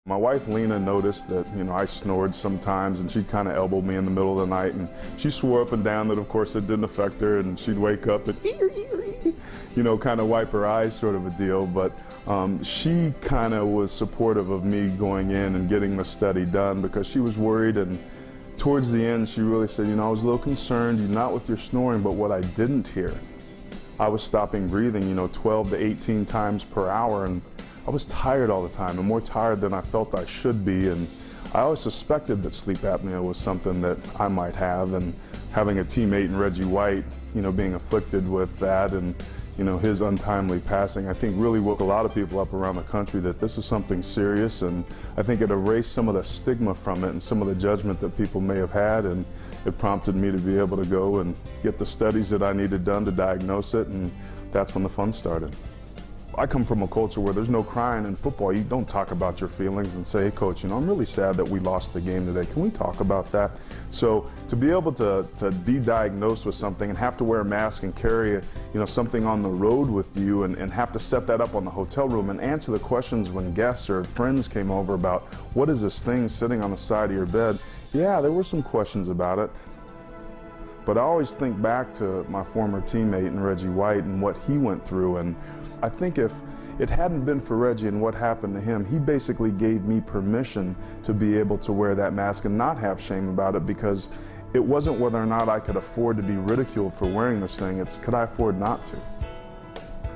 My wife Lena noticed that, I snored sometimes, and she'd kind of elbow me in the middle of the night, and she swore up and down that of course it didn't affect her, and she'd wake up and kind of wipe her eyes, sort of a deal. But she kind of was supportive of me going in and getting the study done because she was worried, and towards the end she really said, I was a little concerned, not with your snoring, but what I didn't hear. I was stopping breathing, 12 to 18 times per hour, and I was tired all the time, and more tired than I felt I should be, and I always suspected that sleep apnea was something that I might have, and having a teammate in Reggie White, being afflicted with that, and his untimely passing, I think really woke a lot of people up around the country that this is something serious, and I think it erased some of the stigma from it and some of the judgment that people may have had, and it prompted me to be able to go and get the studies that I needed done to diagnose it, and that's when the fun started. I come from a culture where there's no crying in football. You don't talk about your feelings and say, hey coach, I'm really sad that we lost the game today. Can we talk about that? So to be able to be diagnosed with something and have to wear a mask and carry something on the road with you, and have to set that up on the hotel room and answer the questions when guests or friends came over about what is this thing sitting on the side of your bed? Yeah, there were some questions about it. But I always think back to my former teammate in Reggie White and what he went through, and I think if it hadn't been for Reggie and what happened to him, he basically gave me permission to be able to wear that mask and not have shame about it, because it wasn't whether or not I could afford to be ridiculed for wearing this thing, it's could I afford not to.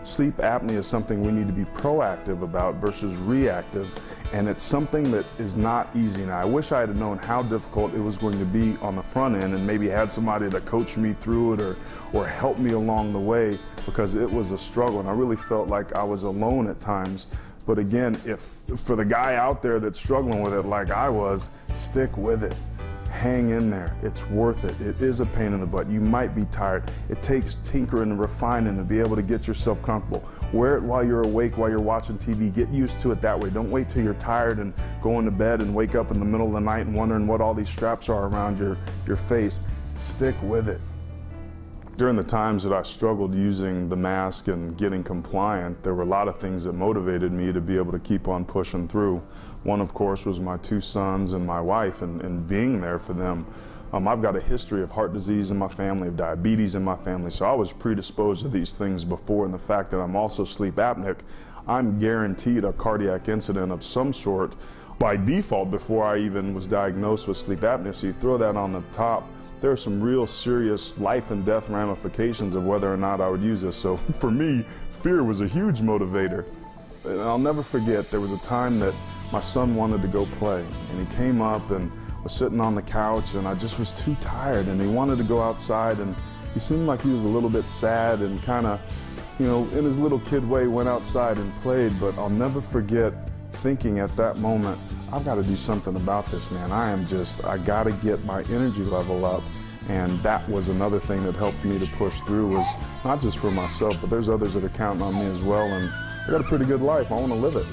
Sleep apnea is something we need to be proactive about versus reactive, and it's something that is not easy. Now, I wish I had known how difficult it was going to be on the front end and maybe had somebody to coach me through it or help me along the way, because it was a struggle and I really felt like I was alone at times. But again, if for the guy out there that's struggling with it like I was, stick with it. Hang in there. It's worth it. It is a pain in the butt. You might be tired. It takes tinkering and refining to be able to get yourself comfortable. Wear it while you're awake, while you're watching TV. Get used to it that way. Don't wait till you're tired and go into bed and wake up in the middle of the night and wondering what all these straps are around your face. Stick with it. During the times that I struggled using the mask and getting compliant, there were a lot of things that motivated me to be able to keep on pushing through. One, of course, was my 2 sons and my wife, and being there for them. I've got a history of heart disease in my family, of diabetes in my family, so I was predisposed to these things before, and the fact that I'm also sleep apneic, I'm guaranteed a cardiac incident of some sort by default before I even was diagnosed with sleep apnea. So you throw that on the top, there are some real serious life and death ramifications of whether or not I would use this. So for me, fear was a huge motivator. And I'll never forget, there was a time that my son wanted to go play, and he came up and was sitting on the couch, and I just was too tired, and he wanted to go outside, and he seemed like he was a little bit sad and kind of, in his little kid way went outside and played. But I'll never forget thinking at that moment, I've got to do something about this, man. I got to get my energy level up. And that was another thing that helped me to push through, was not just for myself, but there's others that are counting on me as well. And I got a pretty good life. I want to live it.